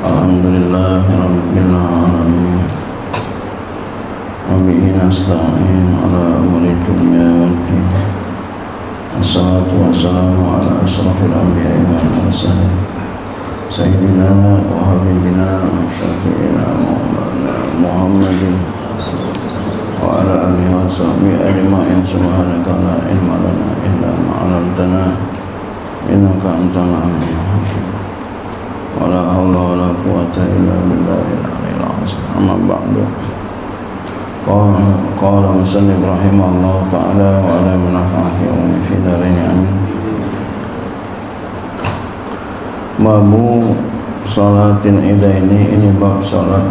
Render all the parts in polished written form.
Alhamdulillahirabbil alamin. Wa bihi nasta'in ala umuri dunya waddin. Wassalatu wassalamu ala asrafil anbiya'i wal mursalin sayyidina wa habibina wa syafi'ina Muhammadin wa ala alihi wa sahbihi ajma'in. Subhanaka la ilma lana illa ma 'allamtana innaka antal alimul hakim. Wala haula wala quwwata illa billahil aliyyil azim. Amma ba'du. Qala musannif rahimahullah ta'ala wa ala manafa'ati wa fi darin amin. Babu salatin idaini, ini bab salat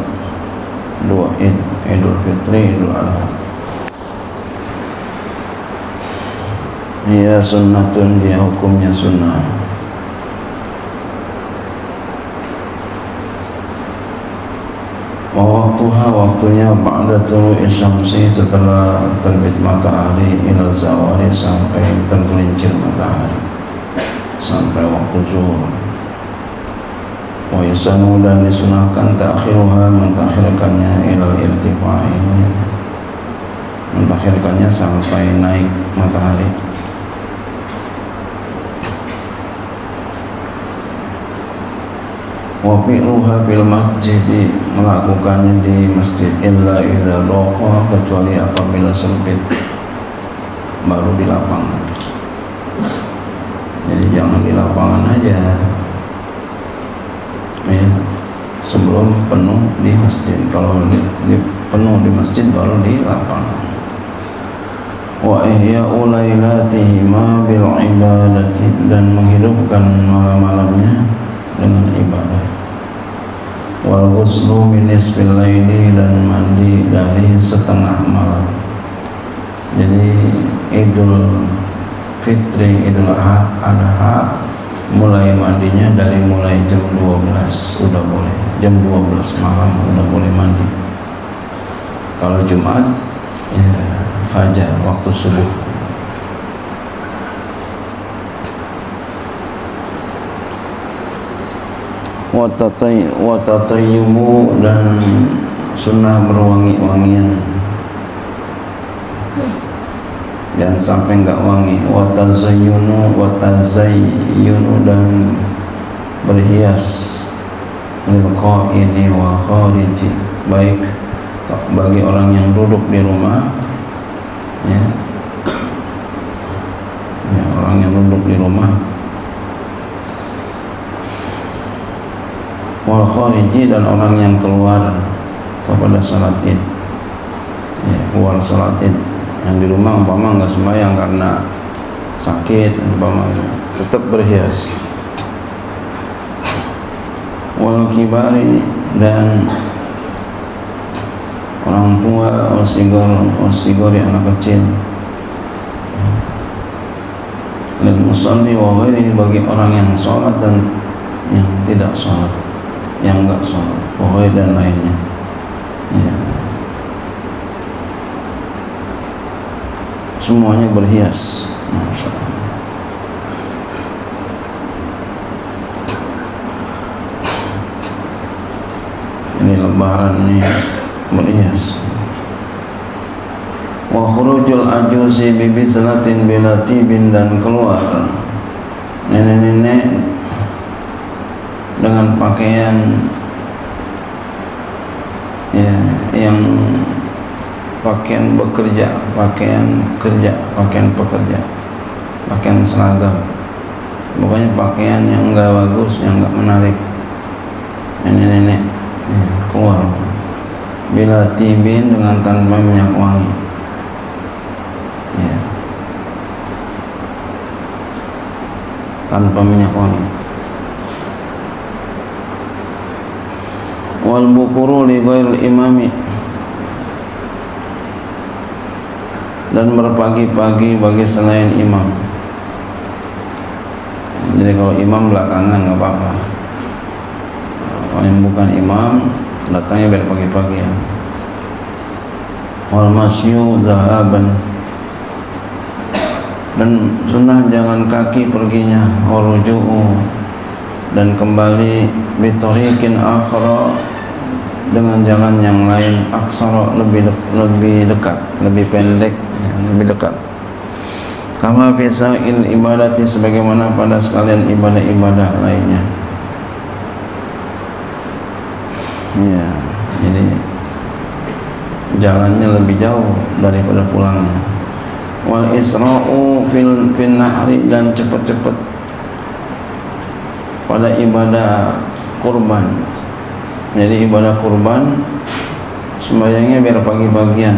dua id, Idul Fitri, Idul Adha. Ia sunnatun, dia hukumnya sunnah. Waktuha, waktunya ba'da tulu'i syamsi, setelah terbit matahari, ila zawali, sampai tergelincir matahari, sampai waktu zuhur. Wa yusanu, dan disunahkan ta'khiruha, mentakhirkannya, ilal irtifa'i, mentakhirkannya sampai naik matahari. Wa fi'luha fil masjid, melakukannya di masjid, illa idza daqa, kecuali apabila sempit, baru di lapangan. Jadi jangan di lapangan aja ya, sebelum penuh di masjid. Kalau penuh di masjid baru di lapangan. Wa ihya'u lailatihima bil ibadati, dan menghidupkan malam-malamnya dengan ibadah. Wal ghuslu min nisfil laili, dan mandi dari setengah malam. Jadi Idul Fitri, Idul Adha, mulai mandinya dari mulai jam 12 sudah boleh. Jam 12 malam sudah boleh mandi. Kalau Jumat ya fajar, waktu subuh. Watatayyubu, dan sunnah berwangi-wangian, jangan sampai enggak wangi. Watazayyunu, dan berhias, lilqa'ini wa khariji, baik bagi orang yang duduk di rumah ya, orang yang duduk di rumah, wal khariji, dan orang yang keluar kepada salat id ya, keluar salat id. Yang di rumah umpama enggak sembahyang karena sakit umpama, tetap berhias. Wal kibari, dan orang tua, wasigori, anak kecil. Lil musalli wa ghairihi, bagi orang yang sholat dan yang tidak sholat, yang enggak sholat, pokoknya dan lainnya ya. Semuanya berhias, Masya Allah. Ini lebaran nih, berhias. Wa khurujul ajuzi bibizlatin bilatibin, dan keluar nenek-nenek dengan pakaian ya, yang pakaian bekerja, pakaian kerja, pakaian pekerja, pakaian seragam, pokoknya pakaian yang enggak bagus, yang enggak menarik. Nenek-nenek ya, keluar bila tibin, dengan tanpa minyak wangi ya, tanpa minyak wangi. Wal bukuru li ghairil imami, dan berpagi-pagi bagi selain imam. Jadi kalau imam belakangan nggak apa-apa. Kalau yang bukan imam datangnya biar pagi-pagi ya. Wal masyu zahaban, dan sunnah jalan kaki perginya. Waruju'u, dan kembali bitariqin akhara dengan jalan yang lain, aksara lebih dekat, lebih pendek, ya, lebih dekat. Kama fisail ibadati, sebagaimana pada sekalian ibadah-ibadah lainnya. Ya, jadi jalannya lebih jauh daripada pulangnya. Wal isra'u fil nahri, dan cepat-cepat pada ibadah kurban. Jadi ibadah kurban sembahyangnya biar pagi-pagian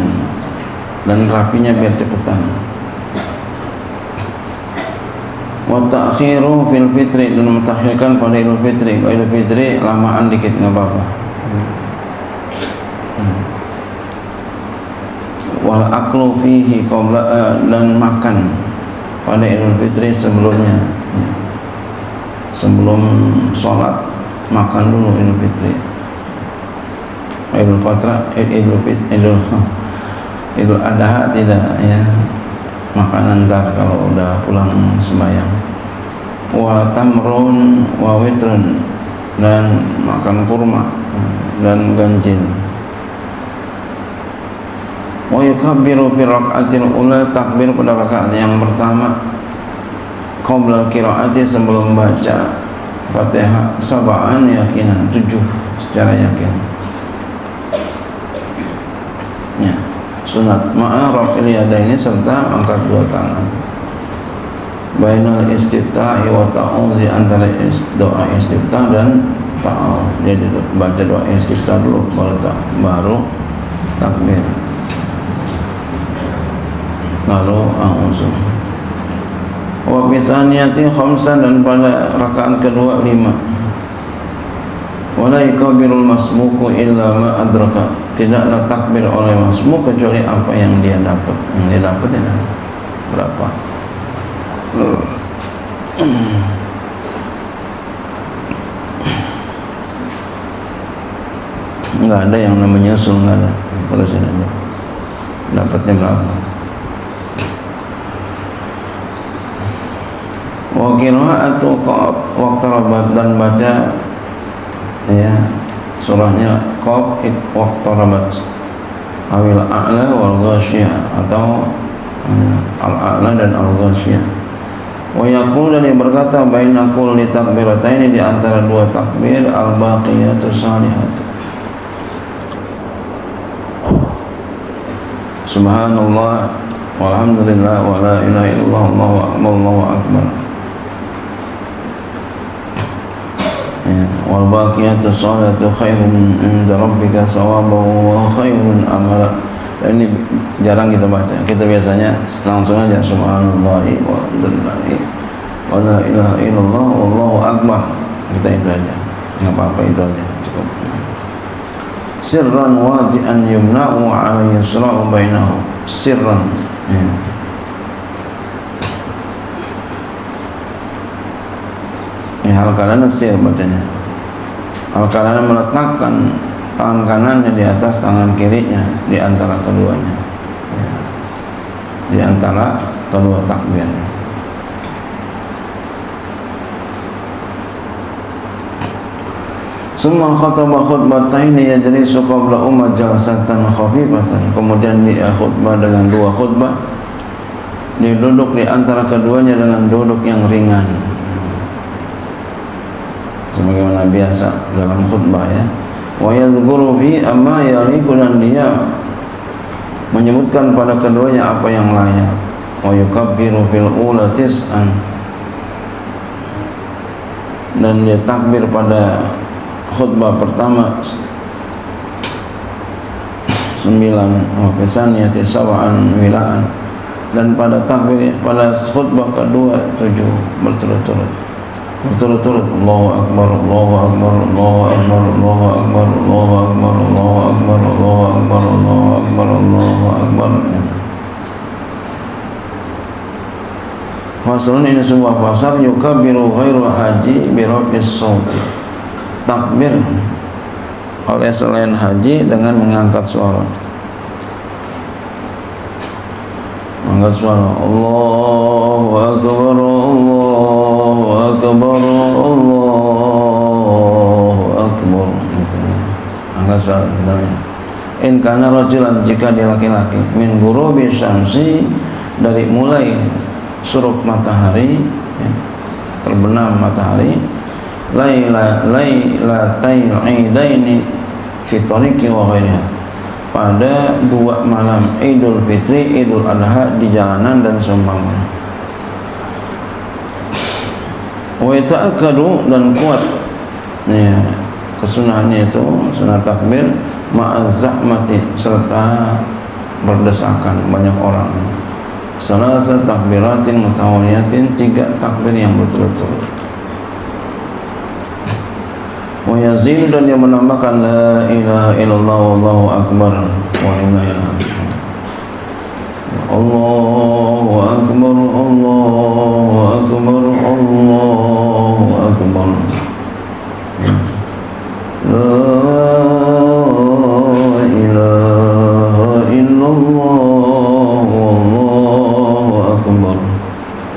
dan rapinya biar cepetan. Wa ta'khiru fil fitri, dan mentakhirkan pada Idul Fitri. Kalau Idul Fitri lamaan dikit enggak apa-apa. Wal aklu fihi qabla, dan makan pada Idul Fitri sebelumnya, ya. Sebelum sholat makan dulu Idul Fitri. Idul Fitra, Idul Adha tidak, ya, makan ntar kalau udah pulang sembahyang. Wa tamrun wa witrun, dan makan kurma dan ganjil. Wa yukabbiru fi raka'atil ula, takbir pada rakaat yang pertama, qabla qiraati, sebelum baca Fatihah, sab'an yakinan, 7 secara yakin. Ya, sunat ma'a raf'il yadaini, serta angkat 2 tangan. Bainal istiftahi wa ta'awuzi, antara doa istiftah dan ta'awuz. Jadi baca doa istiftah dulu, baru takbir, lalu a'udzu. Wa bisaniyati khamsan, dan pada rakaat kedua 5. Wala yakbirul masbuku illa ma adraka, tidaklah takbir oleh masbuk kecuali apa yang dia dapat. Yang dia dapat ya berapa? Enggak ada yang namanya nyusul, enggak ada. Terusin aja. Dapatnya berapa? Wa qira'atu waqtarabat, dan baca, ya, surahnya Qaf waqtarabat, awil a'la wal ghasyiyah, atau al-a'la dan al-ghasyiyah. Wa yaqul, dan dia berkata, baina kulli takbirataini, di antara 2 takbir, al-baqiyatu salihatu, subhanallah walhamdulillah wa la ilaha illallah wallahu akbar. Wal baqiyatu sholatu khairun inda rabbika sawabahu wa khairun amala. Ini jarang kita baca. Kita biasanya langsung aja subhanallahi walhamdulillahi wa la ilaha illallah wallahu akbar. Kita itu aja. Enggak apa-apa, itu aja cukup. Sirran waji'an yumna'u 'ala yusra'u bainahu. Sirran, ya. Hal kanan sir bacanya. Hal kanan meletakkan tangan kanannya di atas tangan kirinya, di antara keduanya, ya. Di antara kedua takbir. Summa khataba khutbataini yajlisu qabla jalsatan khafifatan. Kemudian dia khutbah dengan 2 khutbah. Dia duduk di antara keduanya dengan duduk yang ringan, sebagaimana biasa dalam khutbah, ya. Wa yadhkuru fi amma yaliqu, dan dia menyebutkan pada keduanya apa yang layak. Wa yukabbiru fil ula tis'an, dan dia takbir pada khutbah pertama 9, wa fisaniyati sab'an wilaan, dan pada takbir pada khutbah kedua 7 berturut-turut. Allahu akbar, Allahu akbar, Allahu akbar, Allahu akbar, Allahu akbar, Allahu akbar, Allahu akbar, Allahu akbar, Allahu akbar. Fasalun, ini sebuah pasal, yukabbiru ghairu haji bi raf'is sauti. Takbir oleh selain haji dengan mengangkat suara. Mengangkat suara. Allahu akbar, Allahu akbar, Allahu enggak sholat namanya. In kana rajulan, jika dia laki-laki, min ghurubi syamsi, dari mulai suruk matahari, ya, terbenam matahari, lailatain idaini fi tariqi wa ghairiha, pada 2 malam Idul Fitri, Idul Adha di jalanan dan seumpamanya. Wa ta'akkadu, dan kuat ya kesunahannya itu sunah takbir ma'azzahmati, serta berdesakan banyak orang. Salasa takbiratin mutawaliyatin, 3 takbir yang berturut-turut. Wa yazid, dan dia menambahkan la ilaha illallah wallahu akbar wa lillahi alhamd. Allahu akbar, Allahu akbar, Allahu akbar. La ilaha illallah wallahu akbar,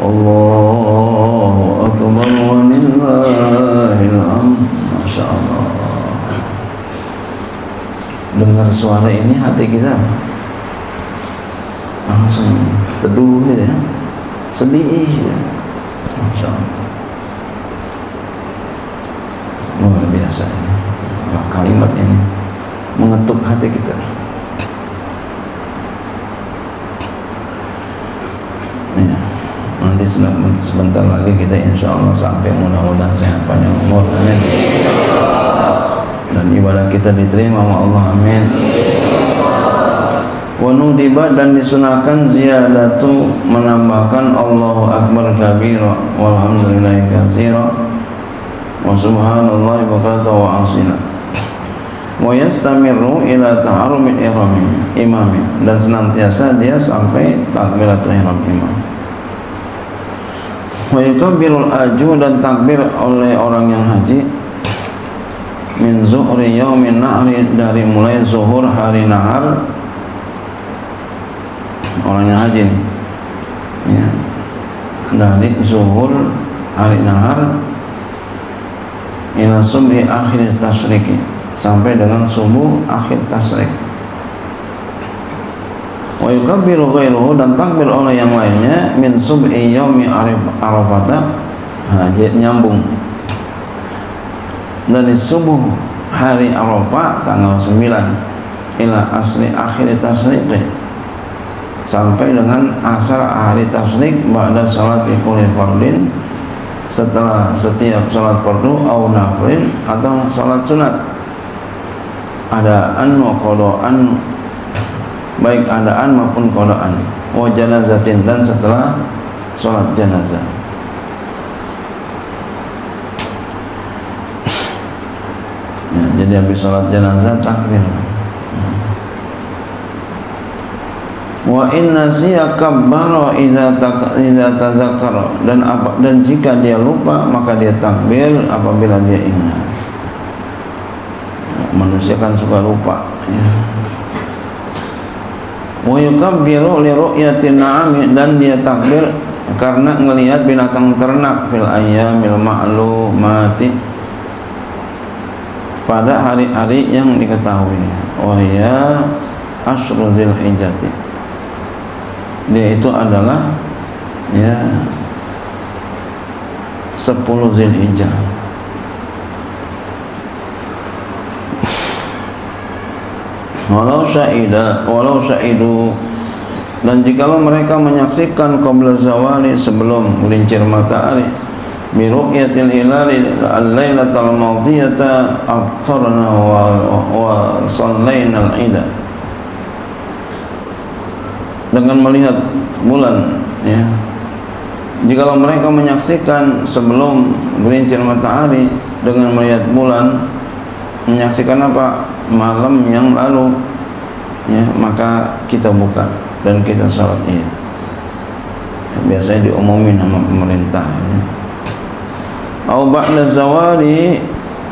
Allahu akbar wa lillahil hamd. Masya Allah. Dengar suara ini hati kita langsung teduh ya, sedih ya. Masya Allah, luar biasa ini. Kalimat ini mengetuk hati kita. Ya, nanti sebentar lagi kita insya Allah sampai, mudah-mudahan sehat panjang umur, amin. Dan ibadah kita diterima oleh Allah, amin. Wa nudiba, dan disunahkan ziyadatu, menambahkan Allahu akbar kabira walhamdulillahi katsira wa subhanallahi bukratan wa asila. Wa yastamiru ila ta'arumil imami, dan senantiasa dia sampai takbiratul ihram imam. Wa yukabbirul aju, dan takbir oleh orang yang haji min zuhri yaumin nahri, dari mulai zuhur hari nahar orang yang haji nih, ya, dari zuhur hari nahar ila subhi akhir tasyriki, sampai dengan subuh akhir tasyrik. Wa yukabbiru ghairuhu, dan takbir oleh yang lainnya min subhi yaumi arafah, haji nyambung dari subuh hari Arafah tanggal 9 ila asri akhir tasyrik, sampai dengan asar hari tasyrik ba'da salat kulli fardin, setelah setiap salat fardu au nafilin, atau salat sunat, adaan wa qadaan, baik adaan maupun qadaan, wa janazatin, dan setelah salat jenazah. Ya, jadi habis salat jenazah takbir. Wa inna siya kabbara iza tadzakkara, dan jika dia lupa maka dia takbir apabila dia ingat. Manusia kan suka lupa ya. Wa yukabbiru li ru'yatin na'ami, dan dia takbir karena melihat binatang ternak fil ayyamil ma'lumati, pada hari-hari yang diketahui. Wa ya asyrul dzulhijjati, dia itu adalah ya 10 Zulhijjah. Walau syahidu, dan jikalau mereka menyaksikan qabla zawali, sebelum gelincir matahari, bi ru'yatil hilali al-lailatal madiyata aftarna wa sallaina al-ida, dengan melihat bulan ya. Jikalau mereka menyaksikan sebelum gelincir matahari dengan melihat bulan, menyaksikan apa? Malam yang lalu ya, maka kita buka dan kita salat Id. Biasanya diumumin sama pemerintah ya. Au ba'da zawali,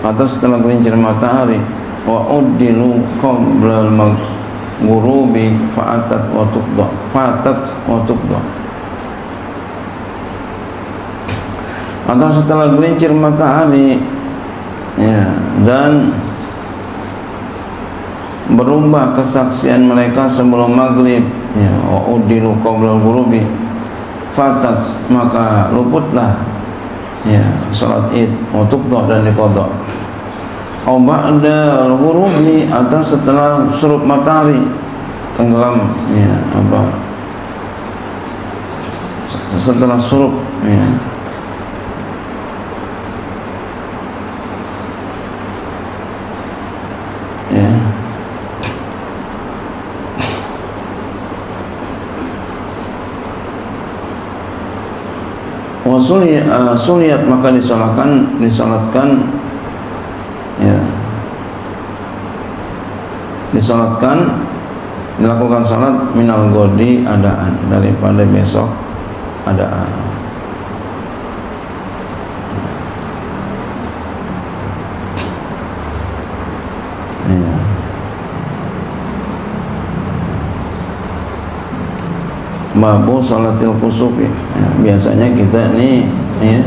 atau setelah gelincir matahari, wa uddilu qabla al-ghurubi fatat wa tuqda, atau setelah gelincir matahari ya, dan berubah kesaksian mereka sebelum maghrib, ya, wa udilu qabla al-ghurubi fatat, maka luputlah ya salat id, wa tuqda dan diqadha. Au ba'da al-ghurubi, atau setelah surup matahari tenggelam, ya apa, setelah surup, ya. Ya. Suliyat, maka disalatkan ya, dilakukan salat minal godi, adaan, daripada besok adaan. Ya. Babu salatil kusuf, ya. Biasanya kita nih ya,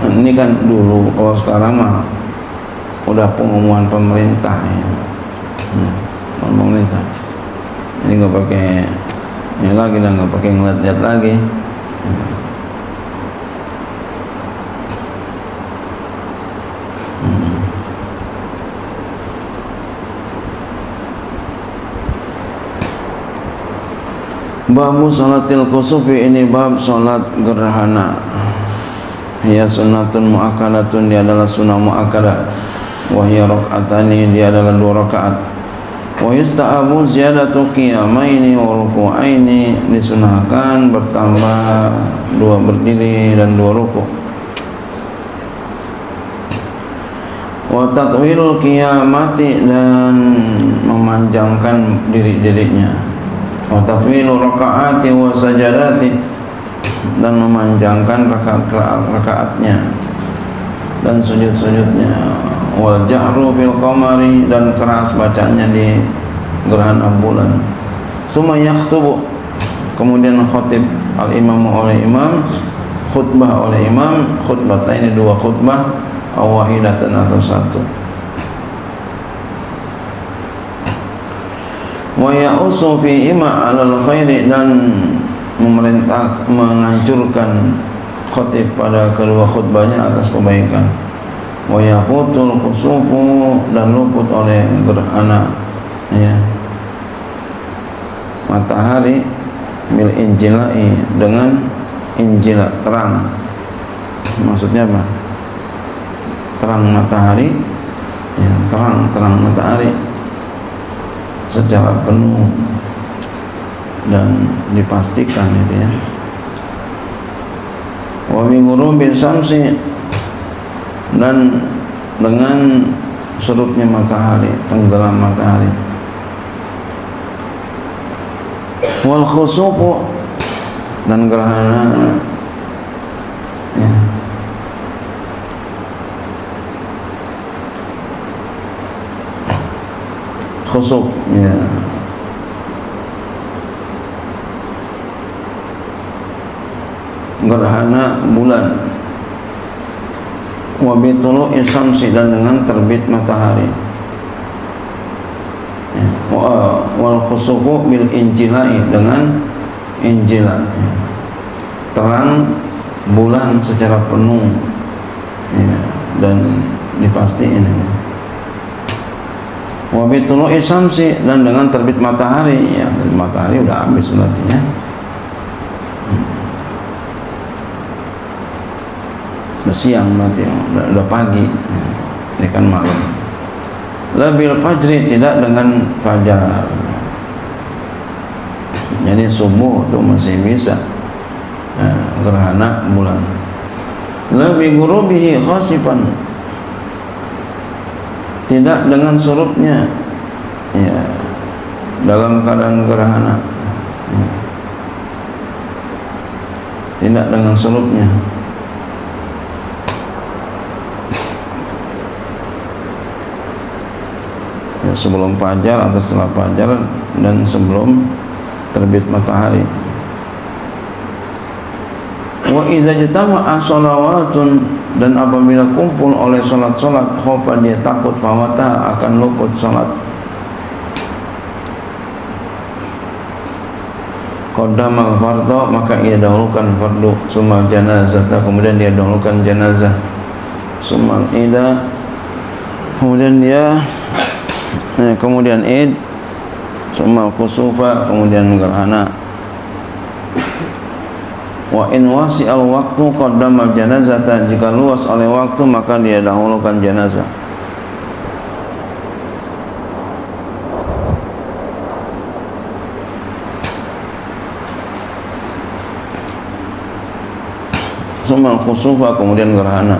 ini kan dulu, kalau sekarang mah udah pengumuman pemerintah ya. Pemerintah ini nggak pakai ini lagi, dan nggak pakai ngeliat-liat lagi. Babu salatil kusufi, ini bab salat gerhana. Hiya sunnatun muakkadatun, dia adalah sunnah muakkadah. Wa hiya raka'atani, dia adalah 2 rakaat. Wa yusta'abu ziyadatu qiyamaini wa ruku'aini, disunahkan bertambah 2 berdiri dan 2 rukuk. Wa tatwilul qiyamati, dan memanjangkan diri-dirinya. Wa tatwilu rakaati wa sajadati, dan memanjangkan rakaat-rakaatnya dan sujud-sujudnya. Wal jahru bil qamari, dan keras bacanya di gerhana bulan. Summa yakhtubu, kemudian khutib al-imam oleh imam, khutbah oleh imam, khutbataini 2 khutbah, aw wahidatan atau 1. Wa ya'usu fi ima 'alal khairi, dan memerintah menganjurkan khutib pada kedua khutbahnya atas kebaikan. Wa yaqutul kusufu, dan luput oleh gerhana ya matahari bil injilai, dengan injila, terang. Maksudnya apa? Terang matahari ya, terang matahari secara penuh dan dipastikan itu ya. Wa bi ghurubi syamsi, dan dengan surutnya matahari, tenggelam matahari. Wal khusufu, dan gerhana ya, khusuf ya, gerhana bulan. Wa bitulu'i syamsi, dan dengan terbit matahari. Wal khusufu bil injilai, dengan injila, terang bulan secara penuh ya, dan dipastiin. Wa bitulu'i syamsi, dan dengan terbit matahari ya, terbit matahari udah habis berarti ya. Udah siang berarti, udah pagi, ini kan malam. Labil fajri, tidak dengan fajar. Jadi subuh itu masih bisa gerhana bulan. Labi ghurubihi khasifan, tidak dengan surutnya ya, dalam keadaan gerhana ya, tidak dengan surutnya. Sebelum fajar atau setelah fajar, dan sebelum terbit matahari. Wa Wa idza jatama'a sholawatun, dan apabila kumpul oleh salat-salat, khofa dia takut fawata akan luput salat. Qaddamal fardhu, maka ia dahulukan fardu, summa janazah, kemudian dia dahulukan jenazah, summa ida, kemudian dia kemudian id, summa kusufa, kemudian gerhana. Wa in wasi'al waktu qaddamal janazata, jika luas oleh waktu maka dia dahulukan jenazah. Summa kusufa, kemudian gerhana.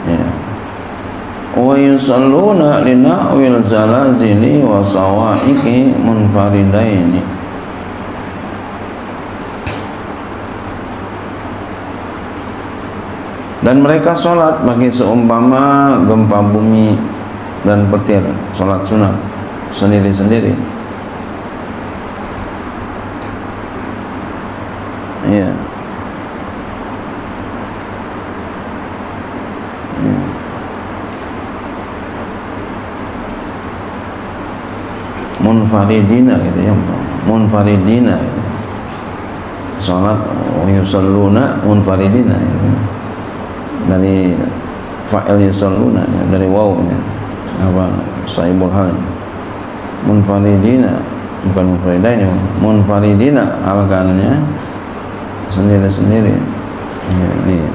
Ya. Wa yusalluna lina'wil zalazili wa sawa'iqi munfaridaini, dan mereka sholat bagi seumpama gempa bumi dan petir, sholat sunat sendiri-sendiri. Iya. Munfaridina gitu ya, munfaridina gitu. Salat yusalluna munfaridina gitu. Dari fa'il yusalluna ya, dari wawnya apa sahibul hal, munfaridina bukan munfaridain, munfaridina halakannya sendiri-sendiri. Ya, ini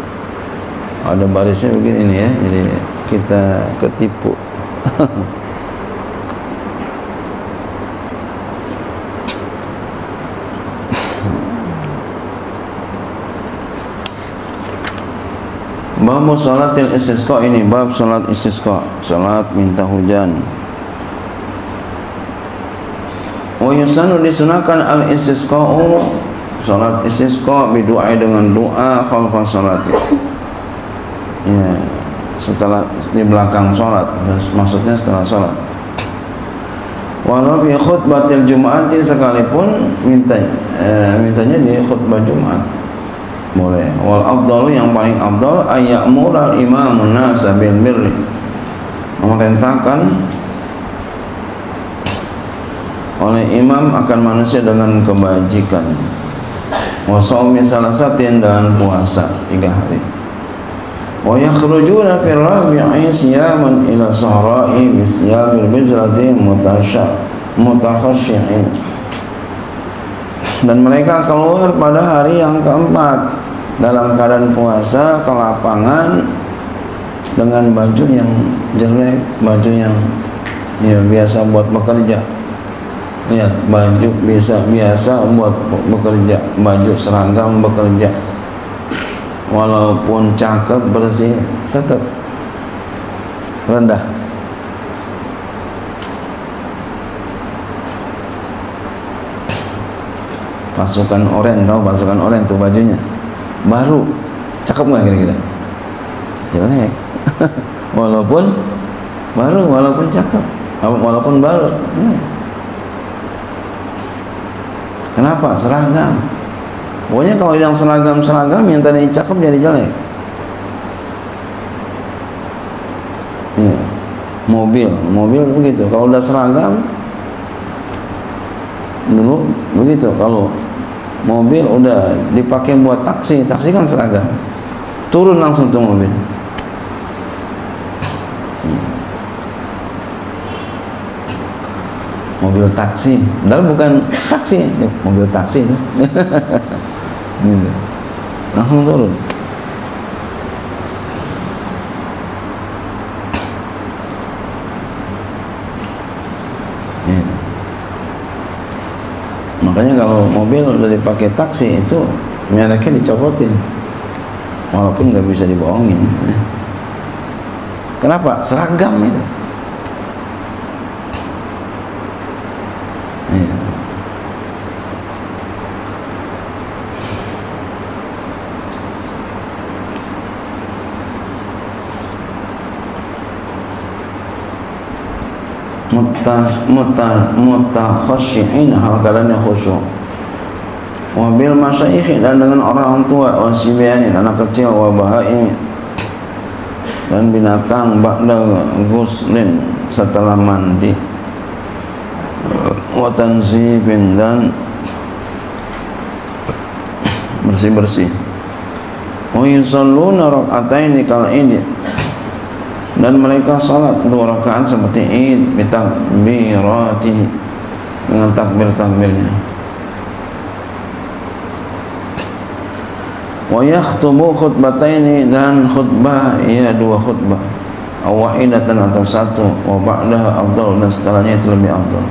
ada barisnya begini nih ya, jadi kita ketipu. Bab salatil istisqa, ini bab salat istisqa, salat minta hujan. Wa yusanu, disunahkan al istisqa'u, salat istisqa, bidu'a, dengan doa khalfa salati. Ya, setelah di belakang salat, maksudnya setelah salat. Walau bi khutbatil jum'ati, sekalipun mintanya di khutbah Jumat boleh. Wal afdalu, yang paling afdal, ayyamura imamun nasa bil birri, memerintahkan oleh imam akan manusia dengan kebajikan. Wa shaumi salasatin, dan puasa 3 hari. Wa yakhrujuna fil rabi'i siyaman ila sahra'i bisyabil bizrati mutakhashi'in, dan mereka keluar pada hari yang keempat dalam keadaan puasa ke lapangan dengan baju yang jelek, baju yang ya biasa buat bekerja. Lihat, baju biasa buat bekerja, baju seragam bekerja, walaupun cakep bersih tetap rendah. Pasukan oranye, tahu pasukan oranye tuh bajunya baru, cakep nggak kira-kira? Gimana ya? Walaupun baru, walaupun cakep, walaupun baru. Kenapa? Seragam. Pokoknya kalau yang seragam yang tadi cakep jadi jelek. Ya. Mobil begitu. Kalau udah seragam, dulu begitu. Kalau mobil udah dipakai buat taksi kan seragam, turun langsung tuh mobil. Mobil taksi, padahal bukan taksi, mobil taksi itu. Gitu. Langsung turun. Ya. Makanya kalau mobil udah dipakai taksi itu mereknya dicopotin, walaupun nggak bisa dibohongin. Kenapa? Seragam itu. Ya. Mutakhasyi'in, hal keadaannya khusyuk. wabil masyayikh dan dengan orang tua, wasibyanin anak kecil, wa bahaim dan binatang, ba'da ghuslin setelah mandi, wa tanzibin dan bersih-bersih, wa yusalluna rak'ataini kal id dan mereka salat 2 rakaat seperti id, bitakbirati dengan takbir-takbirnya, wa yakhtubu khutbataini dan khutbah ya 2 khutbah, awahidatan atau 1, wa ba'daha afdal dan setelahnya itu lebih afdal,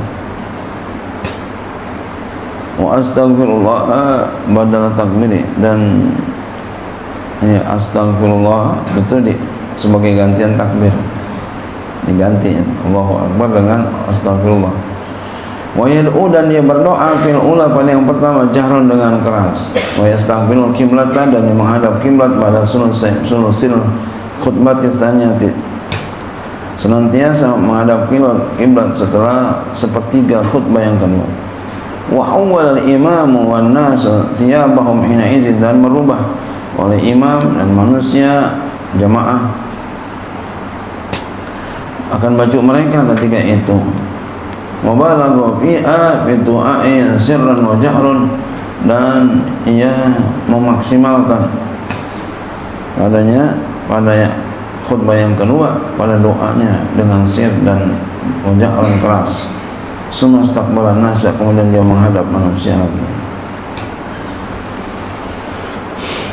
wa astaghfirullah badal takbiri dan ya astaghfirullah itu sebagai gantian takbir, diganti Allahu Akbar dengan astaghfirullah, wa yad'u dan dia berdoa fil ula pada yang pertama jahran dengan keras, wa yastaghfirul qiblata dan dia menghadap kiblat pada sulusil khutbah tsaniyati senantiasa menghadap kiblat setelah sepertiga khutbah yang kedua, wa awwal al-imam wan nas siyabahum hina izin dan merubah oleh imam dan manusia jamaah akan baju mereka ketika itu, wa balagha fi'a bi du'a'i sirran wa jahrun dan ia memaksimalkan pada khutbah yang kedua pada doanya dengan sir dan jahrun keras, summa istaqbala nasa kemudian dia menghadap manusia lagi.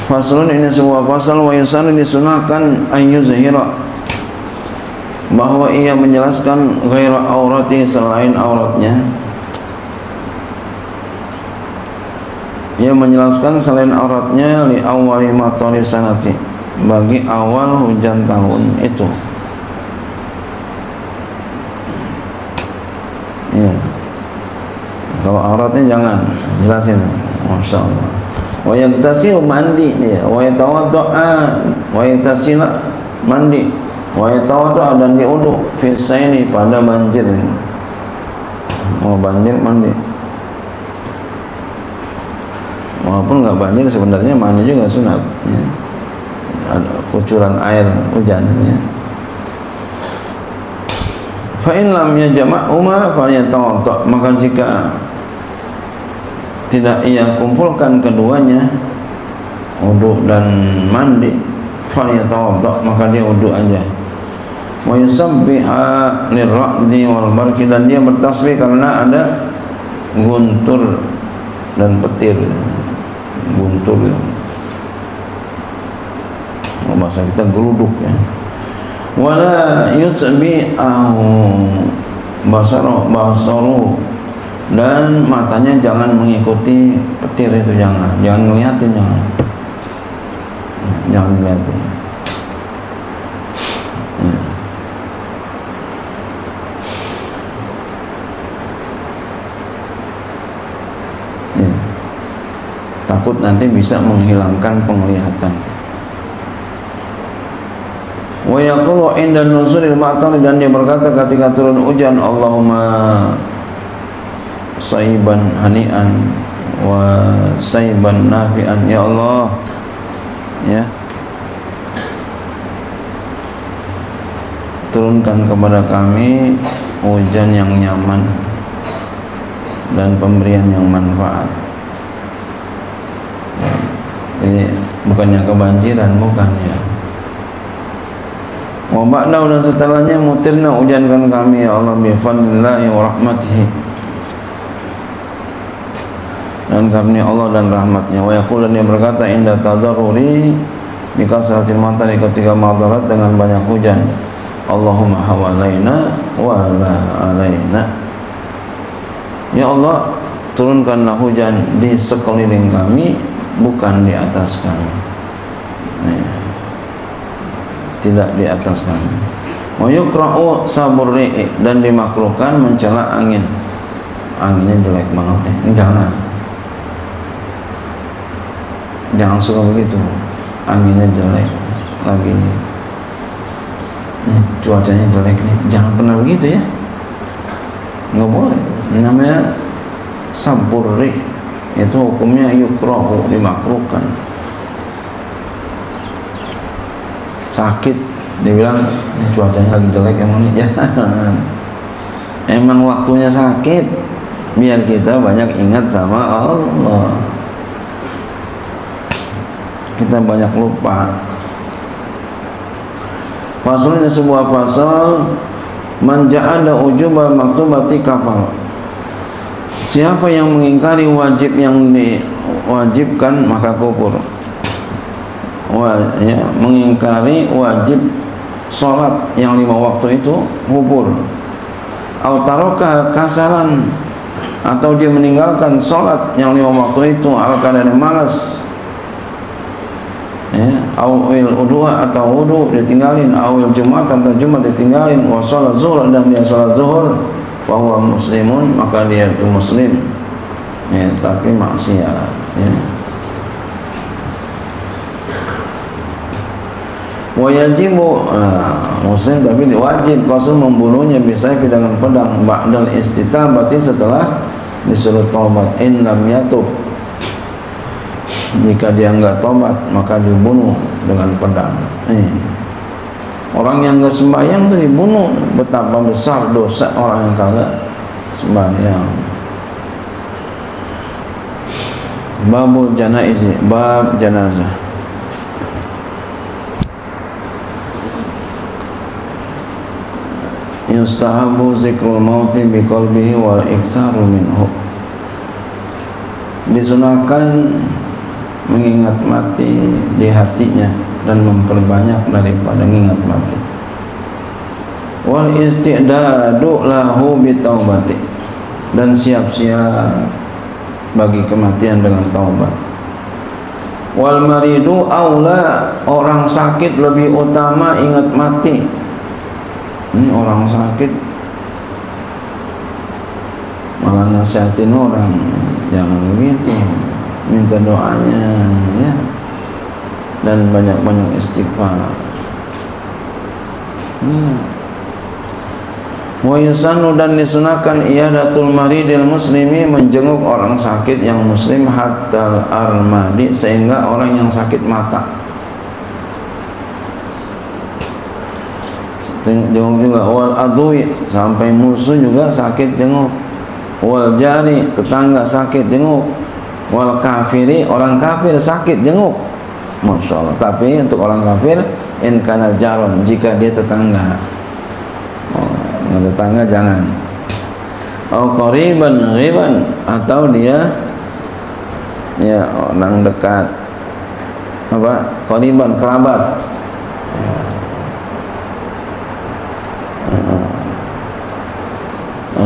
Faslun ini sebuah pasal, wa yusannu disunahkan ayyuzhira bahwa ia menjelaskan ghaira aurati selain auratnya, ia menjelaskan selain auratnya li awwali matari sanati bagi awal hujan tahun itu ya. Kalau auratnya jangan jelasin, masya Allah. Wa yagtasilu mandi dia, wa yatawadda'a wa yagtasila mandi, wa yatawadda'a dan dia wudu fi saini pada banjir. Oh banjir mandi, walaupun enggak banjir sebenarnya mandi juga sunat ya. Ada kucuran air hujan ya. Fa in lam yajma'huma falyatawadda, maka jika tidak ia kumpulkan keduanya wudu dan mandi, falyatawadda maka dia wudu aja, wa yusabbiha lirra'di wal barqi dan dia bertasbih karena ada guntur dan petir. Guntur bahasa kita geluduk ya. Wala yutbi'ahu basaru dan matanya jangan mengikuti petir itu, jangan ngeliatin, jangan ngeliatin ya. Ya. Takut nanti bisa menghilangkan penglihatan. Wa yaqulu inda nuzulil matar dan dia berkata ketika turun hujan, Allahumma saiban hani'an wa saiban nafi'an, ya Allah ya turunkan kepada kami hujan yang nyaman dan pemberian yang manfaat. Jadi bukannya kebanjiran, bukan ya. Wa ba'da dan setelahnya mutirna hujankan kami ya Allah bi fadlillahi wa rahmatihi dan karunia Allah dan rahmatnya. Wa yaqul dan dia berkata inda tadarruri bi kasratil matari ketika madarat dengan banyak hujan, Allahumma hawalaina wa la alaina, ya Allah turunkanlah hujan di sekeliling kami bukan di atas kami, tidak di atas kami. Wa yukra'u saburri dan dimakruhkan mencela angin, anginnya jelek banget ya. Jangan suka begitu, anginnya jelek lagi cuacanya jelek nih, jangan pernah begitu ya, nggak boleh. Namanya saburri itu hukumnya yukrahu, dimakruhkan. Sakit dibilang cuacanya lagi jelek emang jangan. Emang waktunya sakit biar kita banyak ingat sama Allah, kita banyak lupa. Pasal ini sebuah pasal, man ja'ala ujuba maktubati kafar. Siapa yang mengingkari wajib yang diwajibkan maka kufur. Mengingkari wajib sholat yang 5 waktu itu kufur. Au taraka kasalan, atau dia meninggalkan sholat yang 5 waktu itu al-kadana malas, awil udua atau wudu ditinggalin, awil jumat atau jumat ditinggalin, wa sholat zuhur dan dia sholat zuhur, fahuwa muslimun maka dia itu muslim, tapi maksiat. Wa yajibu muslim tapi wajib qasam membunuhnya bisa dengan pedang ba'dal istitabati, setelah disuruh taubat. In lam yatub, jika dia enggak tobat maka dibunuh dengan pedang. Orang yang enggak sembahyang itu dibunuh. Betapa besar dosa orang yang kagak sembahyang. Babul janaizi, bab jenazah. Yustahabu zikrul mauti biqalbihi wal iksaru minhu. Disunahkan mengingat mati di hatinya dan memperbanyak daripada mengingat mati. Wal istidadu lahu bitaubati, dan siap-siap bagi kematian dengan taubat. Wal maridu aula, orang sakit lebih utama ingat mati. Ini orang sakit malah nasihatin orang, jangan begitu, minta doanya ya, dan banyak-banyak istighfar. Wa yusannu, dan disunahkan iyadatul maridil muslimi, menjenguk orang sakit yang muslim, hatta armadi, sehingga orang yang sakit mata. Jenguk juga, wal adui, sampai musuh juga sakit jenguk. Wal jari, tetangga sakit jenguk. Wal kafiri, orang kafir sakit jenguk. Masya Allah. Tapi untuk orang kafir, in kana jaron, jika dia tetangga. Tetangga jangan. Au qariban ghiban, atau dia ya orang dekat, apa, qariban, kerabat.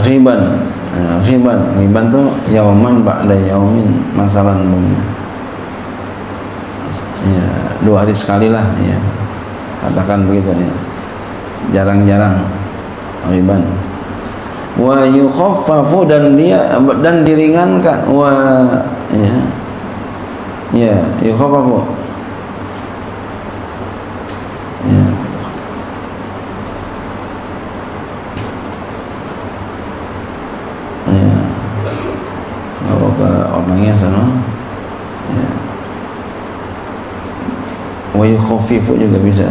Ghiban tuh yauman ba'da yaumin, masalah umumnya ya, 2 hari sekali lah ya, katakan begitu ya, jarang-jarang ghiban. Wa yukhaffafu, dan diringankan, wa yukhaffafu ya. Orangnya sana ya. Wa yukhafifu juga bisa,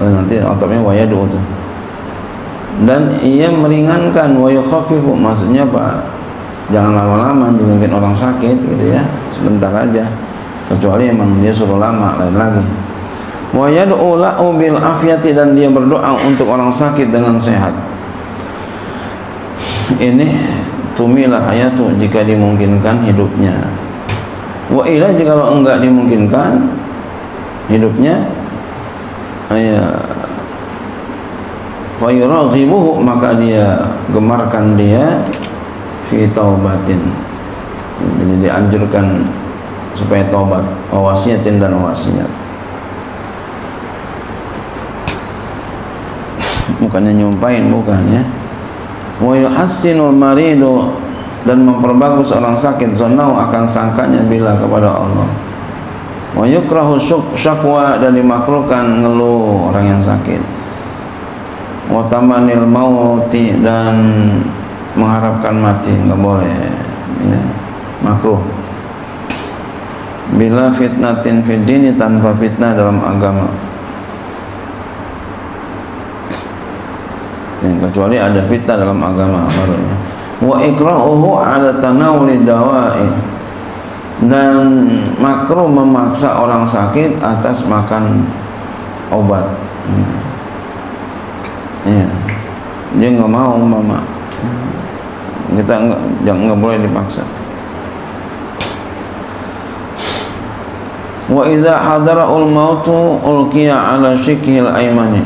nanti otaknya wa yadu tuh. Dan ia meringankan, wa yukhafifu maksudnya apa? Jangan lama-lama, mungkin orang sakit gitu ya, sebentar aja, kecuali emang dia suruh lama, lain lagi. Wa yad'u lahu bil afiyati, dan dia berdoa untuk orang sakit dengan sehat. Ini tumilah hayatu, jika dimungkinkan hidupnya. Wa ila, jika kalau enggak dimungkinkan hidupnya, fa yuraghibuhu, maka dia gemarkan dia fi taubatin, jadi dianjurkan supaya taubat, wasiatin, dan wasiat. Bukannya nyumpain, bukan ya. Wa yuhassinul maridu, dan memperbagus orang sakit zonau, akan sangkanya bila kepada Allah. Wa yukrahu syakwa, dan dimakruhkan ngeluh orang yang sakit. Wa tamanil mauti, dan mengharapkan mati, enggak boleh ya. makruh. Bila fitnatin fid dini, tanpa fitnah dalam agama. Kecuali ada fitnah dalam agama barunya. Wa ikrahuhu ala tanawuli dawa'i, dan makruh memaksa orang sakit atas makan obat. Ya, dia nggak mau, mama, kita nggak boleh dipaksa. Wa idza hadara'ul mautu ulqiya ala shikhil aymani,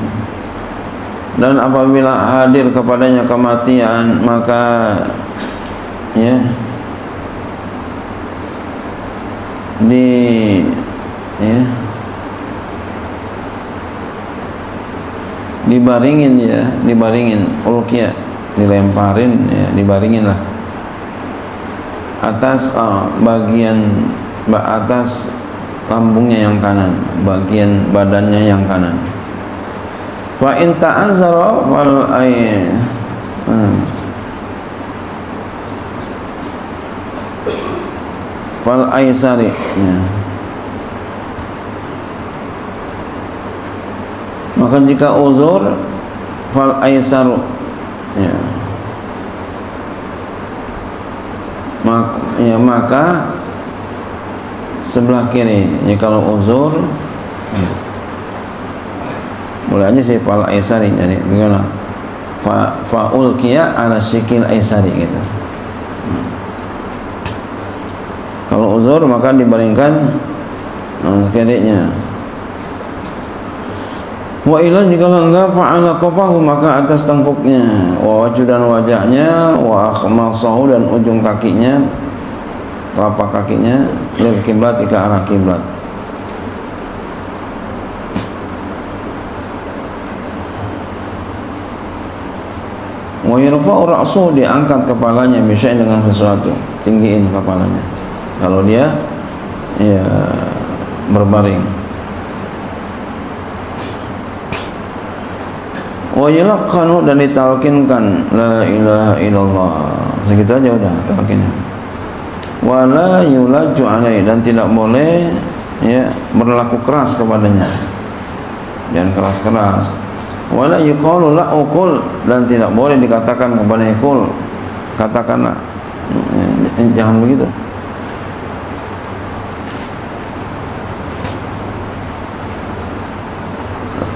dan apabila hadir kepadanya kematian, maka ya dibaringin ulqiya, dilemparin, ya, dibaringin lah atas atas lambungnya yang kanan, bagian badannya yang kanan. Wa in ta'azzara wal aisari, ya. Maka jika uzur fal aisaru, ya, maka sebelah kiri. Ya, kalau uzur, ya, boleh aja sih fal aisari, jadi bagaimana? Fa'ul kia ala syikil aisari gitu. Kalau uzur maka dibaringkan kirinya. Wa ila, jika enggak, fa'ala qafahu, maka atas tengkuknya, wa wajhu, dan wajahnya, wa akhmasahu, dan ujung kakinya, telapak kakinya, lil kiblat, ke arah kiblat. Wa yarfa'u ra'suhu, diangkat kepalanya, bisya'in, dengan sesuatu, tinggiin kepalanya kalau dia ya berbaring. Wa yulaqqanu, dan ditalkinkan la ilaha illallah, segitu aja udah talkinnya. Wa la yulaju alaihi, dan tidak boleh ya berlaku keras kepadanya, jangan keras-keras. Wa la yuqalu la uqul, dan tidak boleh dikatakan kepada iqul, katakanlah, jangan begitu.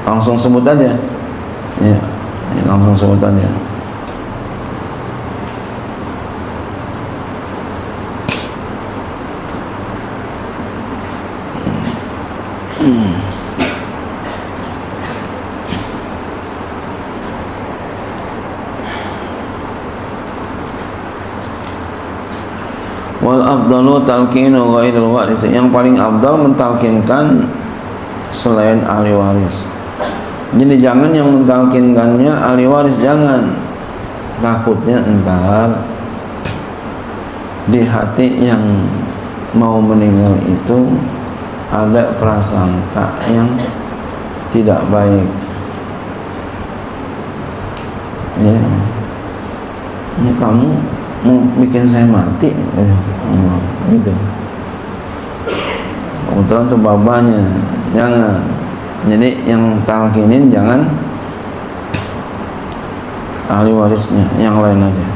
Langsung sebut aja. Ya, langsung sebutannya. Wal afdalu talqinu ghairil waris, yang paling afdal mentalkinkan selain ahli waris. Jadi jangan yang mentalkinkannya ahli waris, jangan. Takutnya entar di hati yang mau meninggal itu ada prasangka yang tidak baik. Ya, ini kamu mau bikin saya mati, gitu. Kebetulan tuh babanya, jangan. Jadi yang talkinin jangan ahli warisnya, yang lain aja.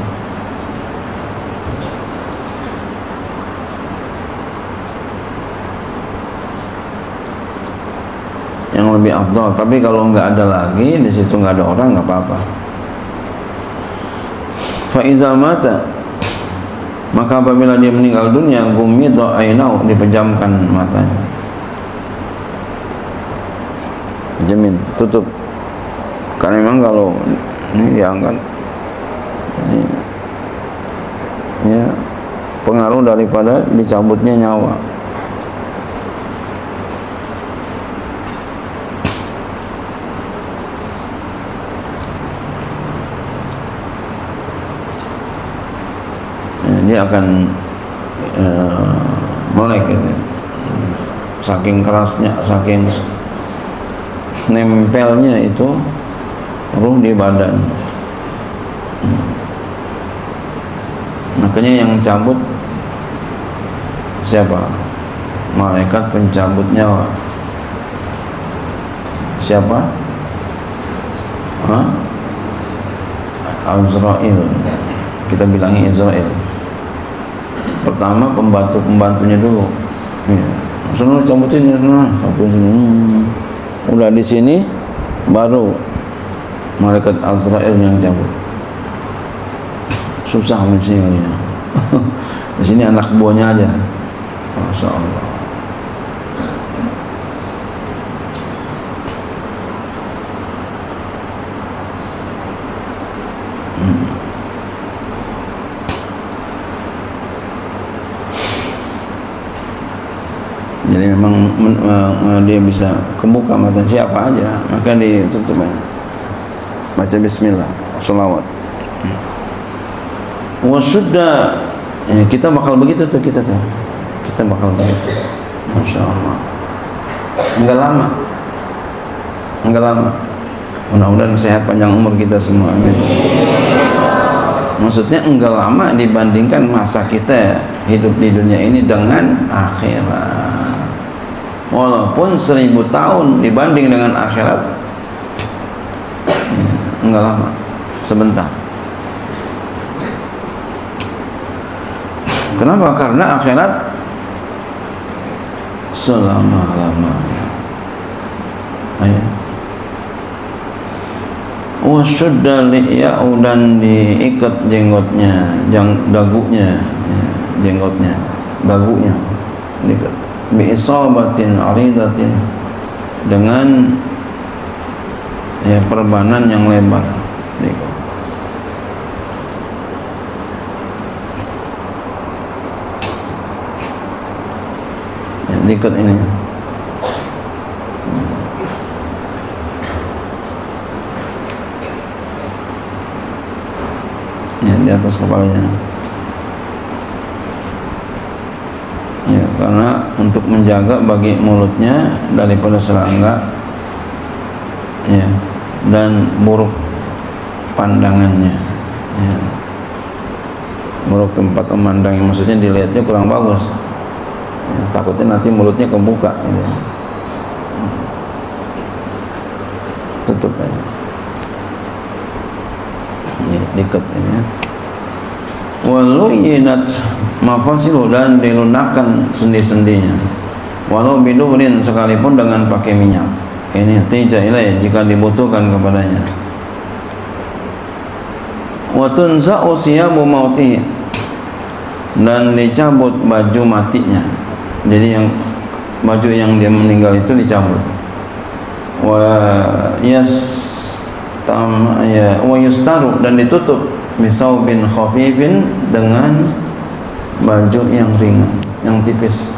Yang lebih afdal. Tapi kalau nggak ada lagi, di situ nggak ada orang, nggak apa-apa. Fa iza mata, maka apabila dia meninggal dunia, gumidha ainau, dipejamkan matanya, jamin, tutup. Karena memang kalau ini diangkat, ini ya pengaruh daripada dicabutnya nyawa. Ya, dia akan melek gitu. Saking kerasnya, saking nempelnya itu ruh di badan. Makanya yang cabut Siapa? Malaikat pencabut nyawa. Siapa? Azrail. Kita bilangnya Israel. Pertama pembantunya dulu. Sana cabutin ya sana. Udah di sini baru malaikat Azrail yang cabut. Susah mestinya. Di sini anak buahnya aja. Masya Allah. Jadi memang dia bisa kebuka mata siapa aja, maka ditutup. Baca bismillah, sholawat. Wasudah, kita bakal begitu tuh kita bakal begitu. Masya Allah. Enggak lama. Mudah-mudahan sehat panjang umur kita semua. Amin. Maksudnya enggak lama dibandingkan masa kita hidup di dunia ini dengan akhirat. Walaupun 1000 tahun dibanding dengan akhirat enggak lama, sebentar. Kenapa? Karena akhirat selama-lamanya. Ayo. Wasyudda li'ya'u, dan diikat jenggotnya, dagunya, jenggotnya, dagunya diikat. Bi'isabatin aridatin, dengan perbanan yang lebar. Diikat ini. Di atas kepalanya. Karena untuk menjaga bagi mulutnya daripada serangga, dan buruk pandangannya, buruk tempat memandang, maksudnya dilihatnya kurang bagus, takutnya nanti mulutnya kebuka. Tutup aja, diikat ini. Waluyinat mafasilu, dan dilunakkan sendi-sendinya, walau bidurin, sekalipun dengan pakai minyak. Ini tija ilai, jika dibutuhkan kepadanya. Wa tunza'u siyabu mautihi, dan dicabut baju matinya. Jadi yang baju yang dia meninggal itu dicabut. Wa yustaru, dan ditutup bisaubin khafifin, dengan baju yang ringan, yang tipis.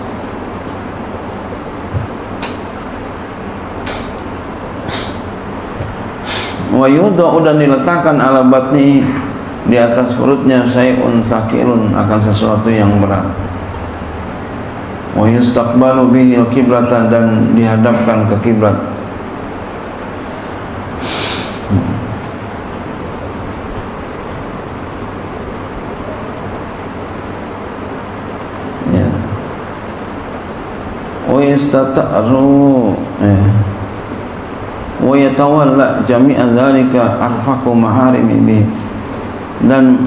Wa yudau, dan diletakkan ala batni, di atas perutnya, syai'un sakilun, akan sesuatu yang berat. Wa yustaqbalu bihi al-qiblatan, dan dihadapkan ke kiblat. Wa yastata'ru wa yatawalla jami'a dzalika arfaqu maharimi bi, dan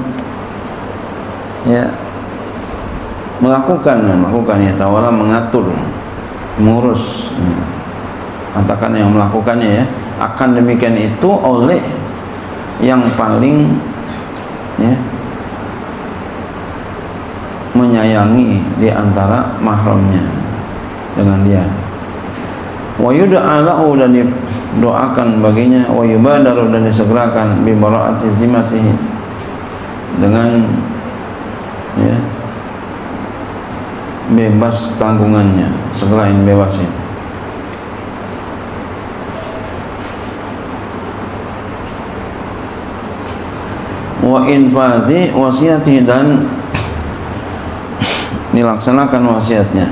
melakukan tawala, mengatur, mengurus, katakan yang melakukannya, akan demikian itu oleh yang paling menyayangi di antara mahramnya dengan dia. Wa yud'a lahu, dan didoakan baginya. Wa yubadaru, dan disegerakan bi bara'ati zimatihi, dengan bebas tanggungannya, segerain bebasin. Wa infazi wasiatihi, dan dilaksanakan wasiatnya.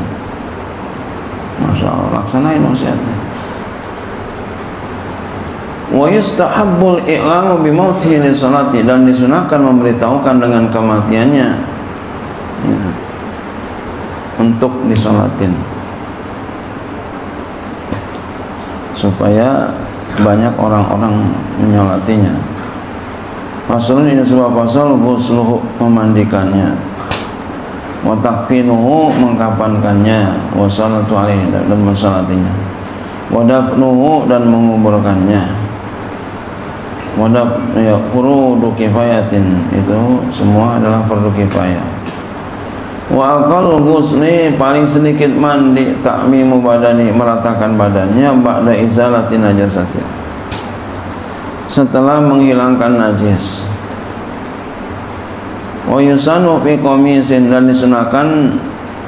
Masya Allah, laksanain wasiatnya. Wa yustahabbul i'lamu bimautihi li salati, dan disunahkan memberitahukan dengan kematiannya untuk disolatin, supaya banyak orang-orang menyolatinya. Faslun, ini sebuah pasal, ghusluhu, memandikannya, wa takfinuhu, mengkapankannya, wa salatu alaihi, dan mensolatinya, wa dafnuhu, dan menguburkannya, wa ya furudu kifayatin, itu semua adalah fardu kifayah. Wa aqallu ghusli, paling sedikit mandi, ta'mimu badani, meratakan badannya, ba'da izalati najasati, setelah menghilangkan najis. Wa yusanu fi qamisin, dan disunahkan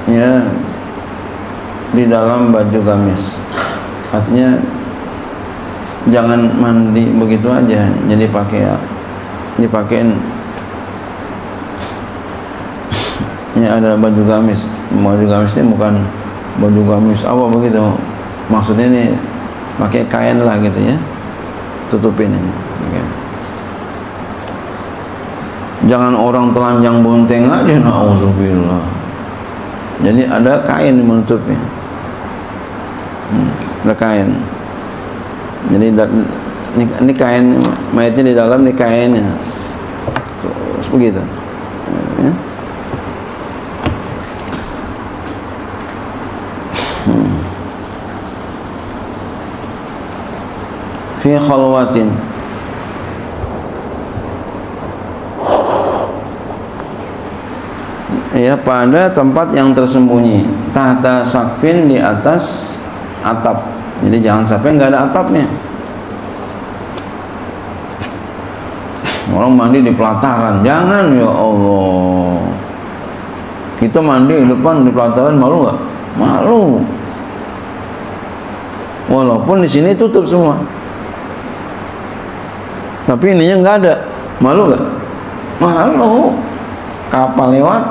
ya di dalam baju gamis. Artinya jangan mandi begitu aja, jadi dipakein ya ada baju gamis. Baju gamis ini bukan baju gamis apa begitu, maksudnya ini pakai kain lah gitu ya, tutupin ini. Okay. Jangan orang telanjang bonteng aja, na'udzubillah. Jadi ada kain menutupnya, ada kain. Jadi ini kain, mayatnya di dalam, ini kainnya, terus begitu ya. Fi khalwatin, ya pada tempat yang tersembunyi, tahta sakfin, di atas atap. Jadi jangan sampai nggak ada atapnya. Orang mandi di pelataran, jangan, ya Allah. Kita mandi di depan di pelataran, malu nggak? Malu. Walaupun di sini tutup semua, tapi ininya nggak ada, malu nggak? Malu. Kapal lewat,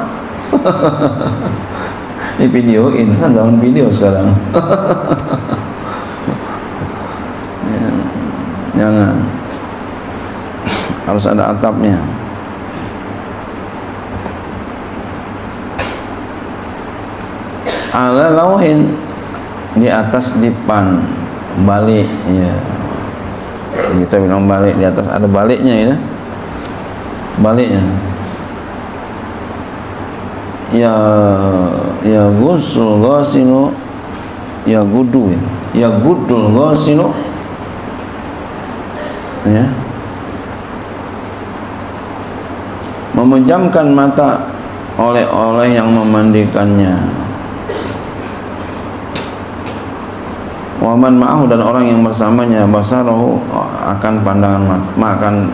di videoin, kan zaman video sekarang. Ya, jangan, harus ada atapnya. Ala lauhin, di atas dipan, balik ya. Kita bilang balik, di atas ada baliknya ya, baliknya. Ya gusul ghasilu, ya gudu ya gudul ghasilu ya, memejamkan mata oleh yang memandikannya. Waman ma'ahu, dan orang yang bersamanya, basarahu, akan pandangan makan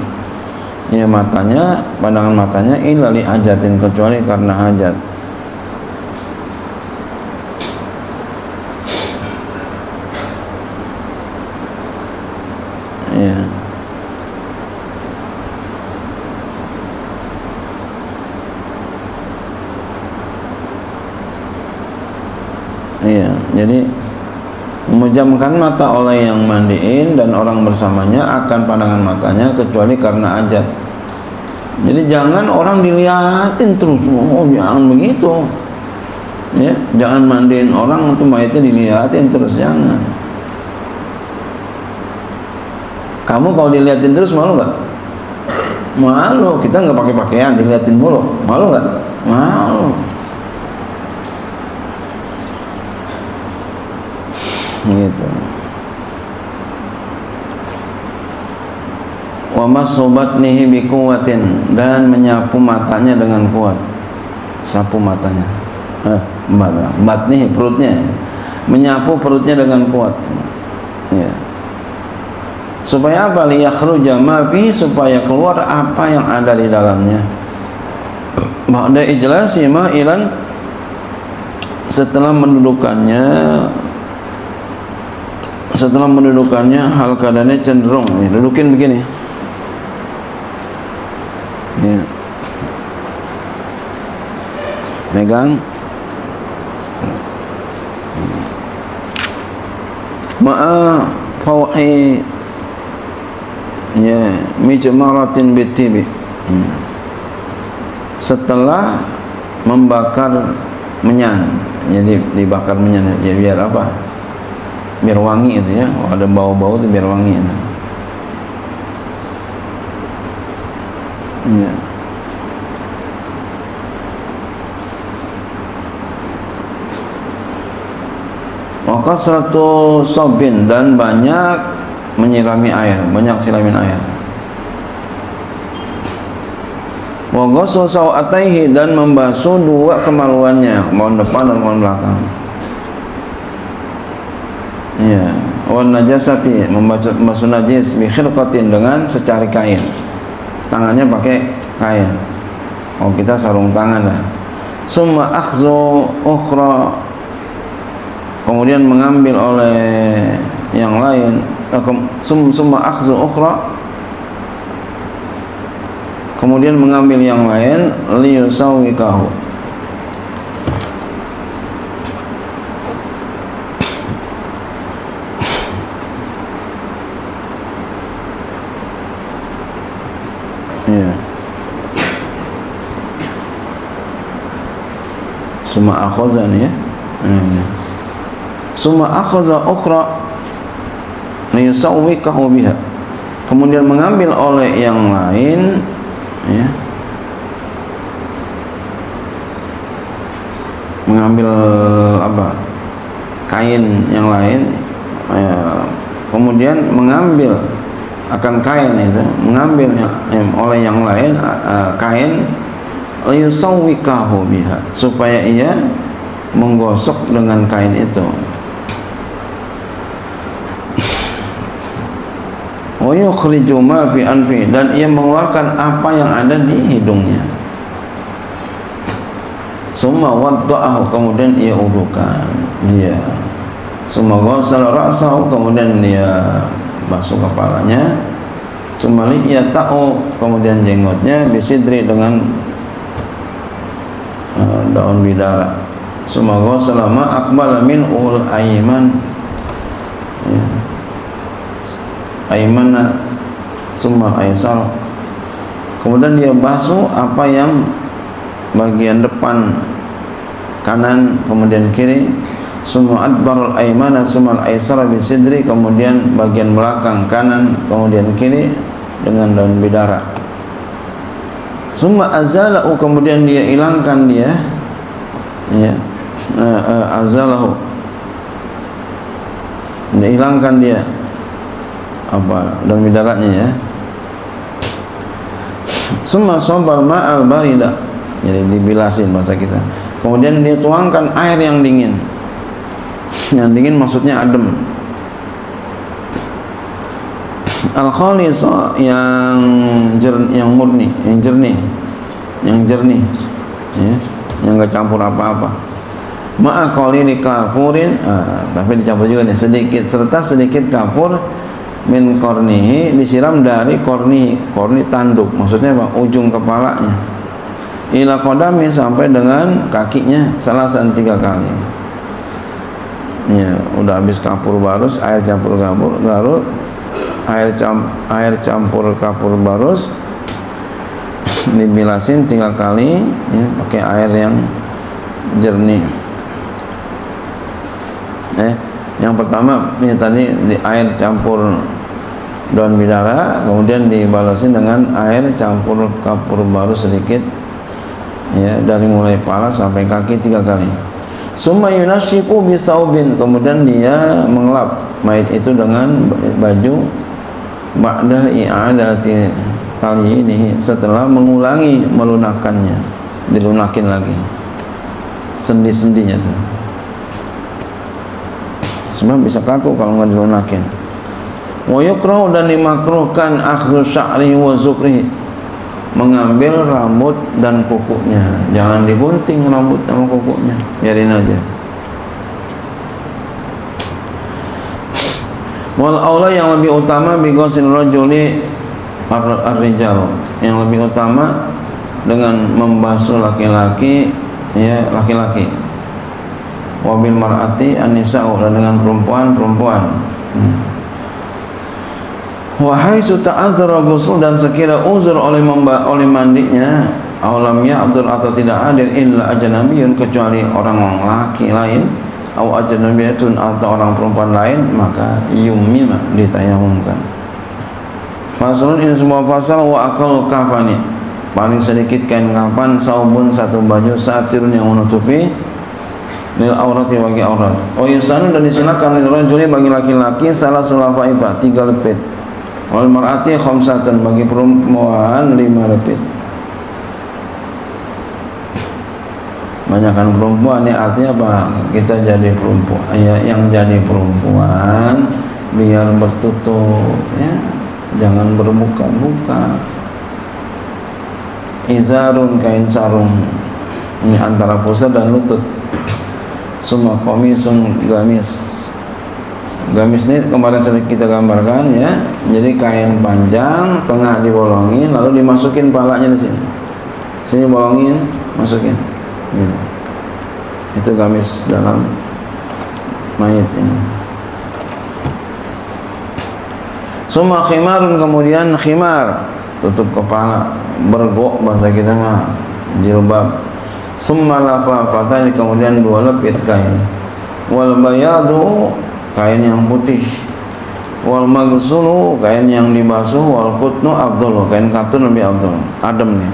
ya matanya, pandangan matanya, illa li hajatin, kecuali karena hajat. Ya. Iya, jadi memejamkan mata oleh yang mandiin dan orang bersamanya akan pandangan matanya, kecuali karena hajat. Jadi jangan orang dilihatin terus, oh jangan begitu ya, jangan mandiin orang untuk mayatnya dilihatin terus, jangan. Kamu kalau dilihatin terus malu nggak? Malu. Kita nggak pakai pakaian dilihatin mulu, malu nggak? Malu. Gitu. Wa masobatnihi biquwatin, dan menyapu matanya dengan kuat. Sapu matanya. Batnihi, perutnya. Menyapu perutnya dengan kuat. Ya. Supaya apa? Liyakhruja ma fi, supaya keluar apa yang ada di dalamnya. Ba'da ijlasi ma'ilan, setelah mendudukannya hal keadaannya cenderung nih, dudukin begini ya, megang ma'a fauhi ya mijmaratin bitibi, setelah membakar menyan jadi dibakar minyak ya biar apa, biar wangi itu ya. Ada bau-bau itu biar wangi itu. Ya. Maka satu sobin, dan banyak menyirami air, banyak siramin air. Wa ghusl sawataihi, dan membasuh dua kemaluannya, kemaluan depan dan kemaluan belakang. Ya, wa najasati, membasuh najis bi khirqatin, dengan secari kain. Tangannya pakai kain. Oh, kita sarung tangan lah. Summa akhzu ukhra, kemudian mengambil oleh yang lain. Summa akhzu ukhra, kemudian mengambil yang lain, liyusawwikahu, ya. Summa akhadha ya. Summa akhadha ukhra liyusawwikahu biha, kemudian mengambil oleh yang lain, ya, mengambil apa, kain yang lain, ya, kemudian mengambil akan kain itu, mengambil oleh yang lain kain, liyusawwikahu biha, supaya ia menggosok dengan kain itu. Wa yukhriju ma fi anfi, dan ia mengeluarkan apa yang ada di hidungnya. Summa wadda'ahu, kemudian ia wudukan dia. Summa ghassala ra'sahu, kemudian dia basuh kepalanya. Summa liyata'u, kemudian jenggotnya, bisidri, dengan daun bidara. Summa ghassala ma aqbala min ul ayman, ya. Aymana summa aysar, kemudian dia basuh apa yang bagian depan kanan, kemudian kiri. Summa adbarul aymana summa aysar bisidri, kemudian bagian belakang kanan, kemudian kiri dengan daun bidara. Summa azalahu, kemudian dia hilangkan dia, ya, azalahu, dia hilangkan dia apa, daun bidaranya, ya. Summa sabal ma'al barida, jadi dibilasin bahasa kita. Kemudian dia tuangkan air yang dingin. Yang dingin maksudnya adem. Al-khalis, yang murni, yang jernih, ya, yang enggak campur apa-apa. Ma'a qalili kafurin, tapi dicampur juga nih sedikit, serta sedikit kafur, min kornihi, disiram dari korni tanduk, maksudnya apa? Ujung kepalanya, ila qadami, sampai dengan kakinya, salasan 3 kali. Ya, udah habis kapur barus, air campur garut, air campur kapur barus, dibilasin 3 kali, ya, pakai air yang jernih. Yang pertama ini tadi di air campur daun bidara, kemudian dibalasin dengan air campur kapur baru sedikit, ya, dari mulai kepala sampai kaki 3 kali. Summa yunashifu bisaubin, kemudian dia mengelap mayit itu dengan baju, ba'da i'adati talyinihi, setelah mengulangi melunakannya, dilunakin lagi sendi-sendinya tuh. Sebab bisa kaku kalau nggak dilunakin. Wa yukrahu, dan dimakruhkan akhdhu sya'ri wa zukrihi, mengambil rambut dan kukunya. Jangan digunting rambut sama kukunya, biarin aja. Wal aula, yang lebih utama, bi ghusl rajuli ar-rijal, yang lebih utama dengan membasuh laki-laki, ya, laki-laki. Wabil mar'ati an-nisa'u, dan dengan perempuan. Wa haitsu ta'azzara ghusl, dan sekira uzur oleh mandinya, Awalam ya'dul atau tidak hadir illa ajnabiyun kecuali orang laki lain, atau ajnabiyatun atau orang perempuan lain, maka yumima ditayamumkan. Fasalun ini semua pasal wa akal kafani paling sedikit kain kafan saubun satu baju satirun yang menutupi lil aurati bagi aurat. Oh yusanu dan disunahkan lil rajuli bagi laki-laki salah sulafaiba 3 lepit. Wal mar'ati khamsatan bagi perempuan 5 lepit. Banyakkan perempuan ini artinya apa? Kita jadi perempuan ya, yang jadi perempuan biar bertutup ya. Jangan berbuka-buka. Izarun kain sarung ini antara pusar dan lutut. Summa qamisun gamis. Gamis ini kemarin sudah kita gambarkan ya. Jadi kain panjang, tengah dibolongin, lalu dimasukin palanya di sini. Sini bolongin, masukin. Gitu. Itu gamis dalam mayit ini. Summa khimarun kemudian khimar tutup kepala, bergok bahasa kita mah jilbab. Summa lafafatan kemudian 2 lepit kain. Wal bayadu kain yang putih. Wal maghsulu kain yang dibasuh. Wal qutnu afdalu kain katun lebih afdal. Adem nih.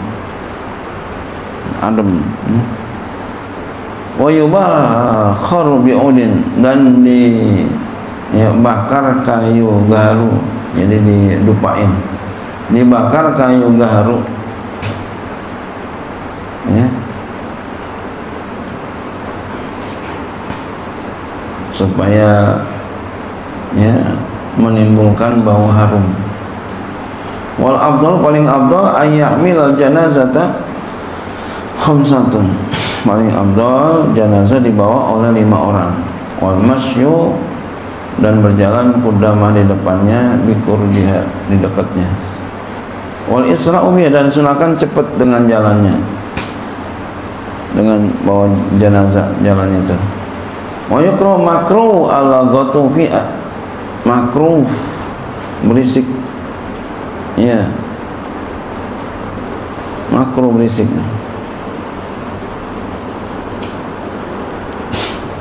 Adem. Wa yubakharu bi'udin dan bakar kayu gaharu. Jadi didupain, dibakar kayu gaharu ya, supaya ya menimbulkan bau harum. Wal afdal paling afdal ayyamil janazata khamsatun, paling afdal jenazah dibawa oleh 5 orang. Wal masyu dan berjalan qudamah di depannya, bikur dia di dekatnya. Wal isra'u dan sunahkan cepat dengan jalannya, dengan bawa jenazah jalannya itu. Wa yakru makruh ala ghatu fi makruh berisik ya, makruh berisik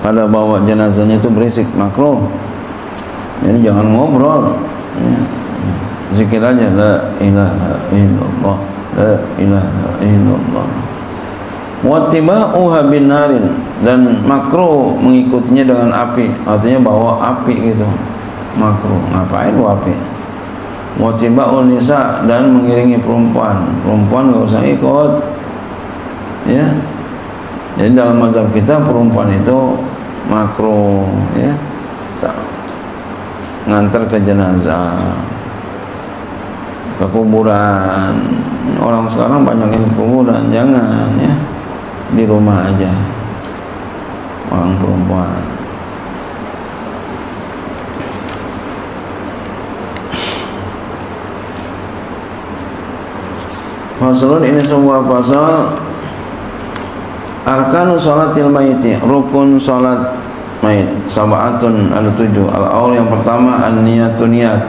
pada bawa jenazahnya itu berisik, makruh. Jadi jangan ngobrol ya. Zikir aja la ilaha illallah, la ilaha illallah. Wattiba'uha bin narin dan makruh mengikutinya dengan api, artinya bawa api gitu. Makruh, ngapain bawa api? Wattiba'un nisa dan mengiringi perempuan. Perempuan enggak usah ikut. Ya. Jadi dalam mazhab kita perempuan itu makruh ya. Ngantar ke jenazah, ke kuburan. Orang sekarang banyak yang kuburan, jangan ya, di rumah aja orang perempuan. Fasalun ini sebuah pasal arkanu sholatil maiti, rukun sholat mayit sab'atun ada 7. Al-awal yang pertama an-niyatu niat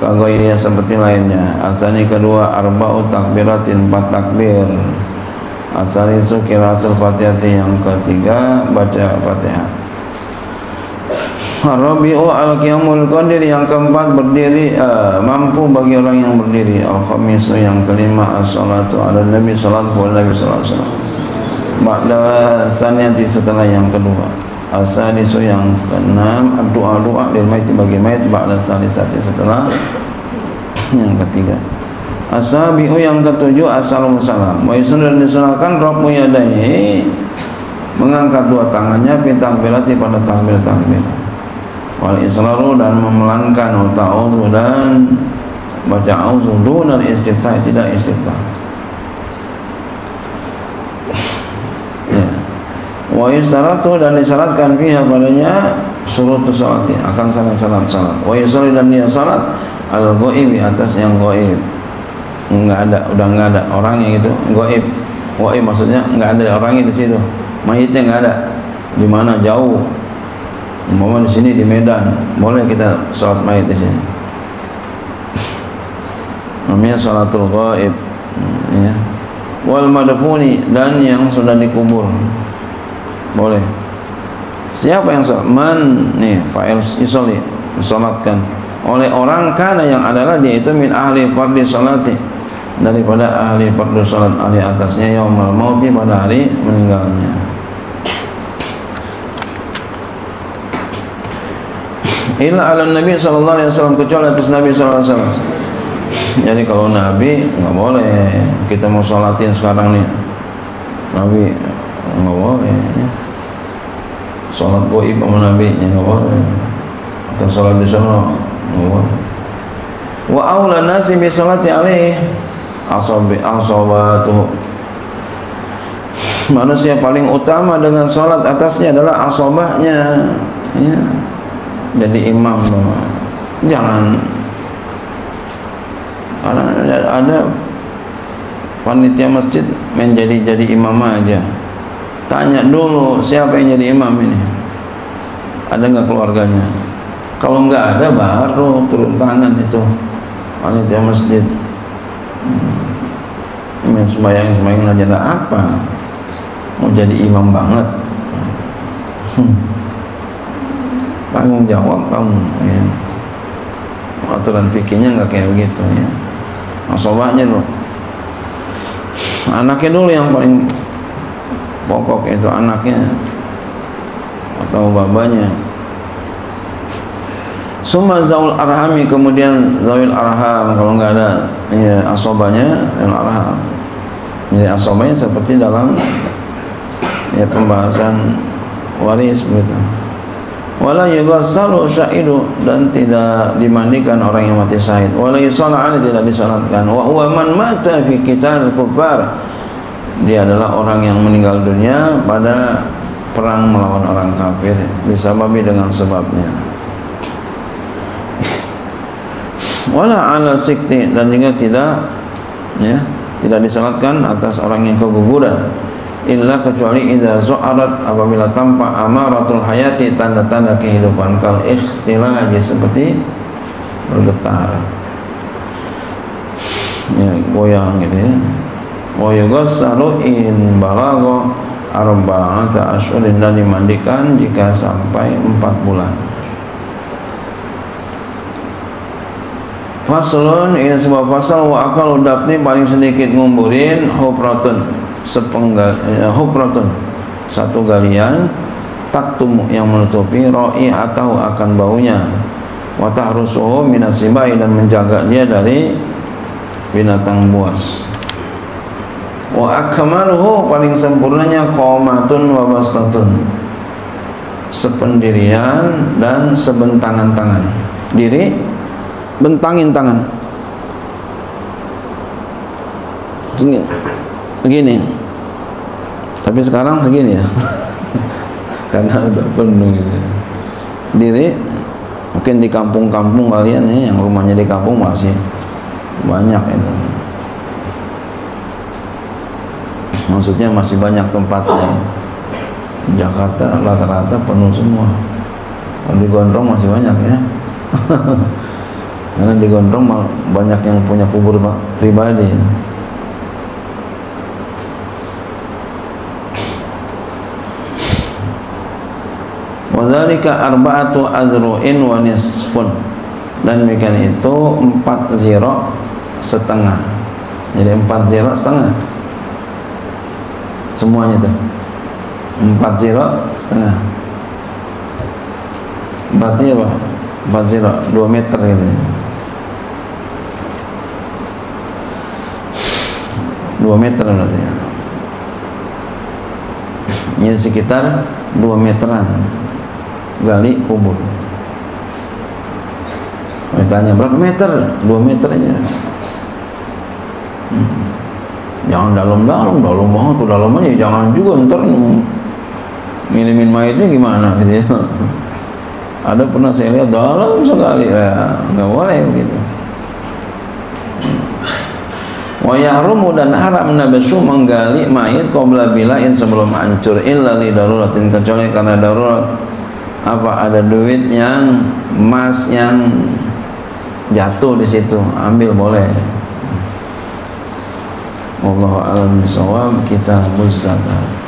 kaghairiya seperti lainnya. Asani kedua arba'u takbiratin 4 takbir. Asalisu qiraatul fatihati yang ketiga baca Fatihah. Rabi'u al-qiyamul qadir yang keempat berdiri mampu bagi orang yang berdiri. Al-khamisu yang kelima as-salatu ala nabi sallallahu alaihi wasallam. Ba'da saniyati setelah yang kedua. Asadisu yang keenam doa-doa lil mayit bagi mayit ba'da salisati setelah yang ketiga. Asabi'u yang ketujuh assalamu salam. Wa yusunna dan disunahkan rafu yadayhi mengangkat 2 tangannya fi takbirati pada takbir-takbir. Wal israru dan memelankan wa ta'udzu dan baca auzu dunal istiftah tidak istiftah. Wa yustaratu dan disyaratkan fiha padanya syurutus sholati akan syarat-syarat salat. Wa yusalli dan dia salat al-ghaib atas yang ghaib. Enggak ada, udah enggak ada orangnya gitu, ghaib. Ghaib maksudnya enggak ada orangnya di situ. Mayitnya enggak ada. Di mana jauh. Umpama di sini di Medan, boleh kita salat mayit di sini. Namanya salatul ghaib ya. wal madfuni, dan yang sudah dikubur. Boleh. Siapa yang sholat? Man, nih fa'il yusolli, sholatkan oleh orang kana yang adalah dia itu min ahli fardhi sholati, daripada ahli fardhu sholat, ahli atasnya yaumal mauti, pada hari meninggalnya. Illa ala Nabi sallallahu alaihi wasallam, kecuali atas Nabi sallallahu alaihi wasallam. Jadi kalau Nabi nggak boleh kita mau sholatin sekarang nih, Nabi nggak boleh ya. Sholat goib sama Nabi nggak boleh, atau sholat di sana nggak boleh. Wa aula nasi bi sholati alaihi asabatu, manusia paling utama dengan sholat atasnya adalah asobahnya ya. Jadi imam, jangan ada panitia masjid jadi imam aja. Tanya dulu siapa yang jadi imam ini, ada nggak keluarganya? Kalau nggak ada baru turun tangan itu panitia masjid. Sembahyang aja apa? Mau jadi imam banget? Tanggung jawab kamu ya. Aturan fikihnya nggak kayak begitu ya. Asobahnya loh, anaknya dulu yang paling pokok, itu anaknya atau babanya. Summa zaul arhami, kemudian zawil arham, kalau nggak ada ya asobahnya zawil arham. Jadi asobahnya seperti dalam ya pembahasan waris begitu. Wala yughassalu syahidu, dan tidak dimandikan orang yang mati syahid. Wala yusalla alaihi, tidak disalatkan. Wa huwa man mata fi qital kufar, dia adalah orang yang meninggal dunia pada perang melawan orang kafir, bisa babi dengan sebabnya. Wala ala sikti, dan juga tidak disalatkan atas orang yang keguguran, illa kecuali idza zu'arat, apabila tampak amaratul hayati, tanda-tanda kehidupan, kal ikhtilaj, seperti bergetar ya, goyang gitu ya. Wa yughassalu in balagha arba'ata asyhurin, dan dimandikan jika sampai 4 bulan. Faslun, ini sebuah pasal. Wa aqallu dafni, paling sedikit ngumburin, hufratun, hufratun, satu galian, taktum, yang menutupi, roi atau akan baunya, wa tahrusuhu minasibai, dan menjaga dia dari binatang buas. Wa akmaluhu, paling sempurnanya, qomatun wa bastatun, sependirian dan sebentangan tangan. Diri, bentangin tangan begini, tapi sekarang segini ya karena udah penuh gitu. Diri, mungkin di kampung-kampung kalian ya, yang rumahnya di kampung masih banyak itu, maksudnya masih banyak tempatnya. Jakarta rata-rata penuh semua. Kalau di Gondrong masih banyak ya karena di Gondrong banyak yang punya kubur pribadi. Wadzalika arba'atu azru'in wa nisfun, dan demikian itu 4 ziro setengah. Jadi 4 ziro setengah semuanya tuh, 4 ziro setengah. Berarti apa? 4 ziro 2 meter gitu. 2 meter berarti ya. Ini sekitar 2 meteran gali kubur. Ditanya berapa meter? 2 meter aja. Jangan dalam-dalam, dalam banget tuh dalamnya, jangan juga ntar ngirimin mayatnya gimana gitu ya. Ada pernah saya lihat dalam sekali ya, nggak boleh begitu. Wa yahrumu, dan haram nabasu, menggali mayit qabla bilain, sebelum hancur, illa li daruratin, kecuali karena darurat. Apa, ada duit yang emas yang jatuh di situ, ambil boleh. wallahu a'lam bishawab. Kitabuz zakat.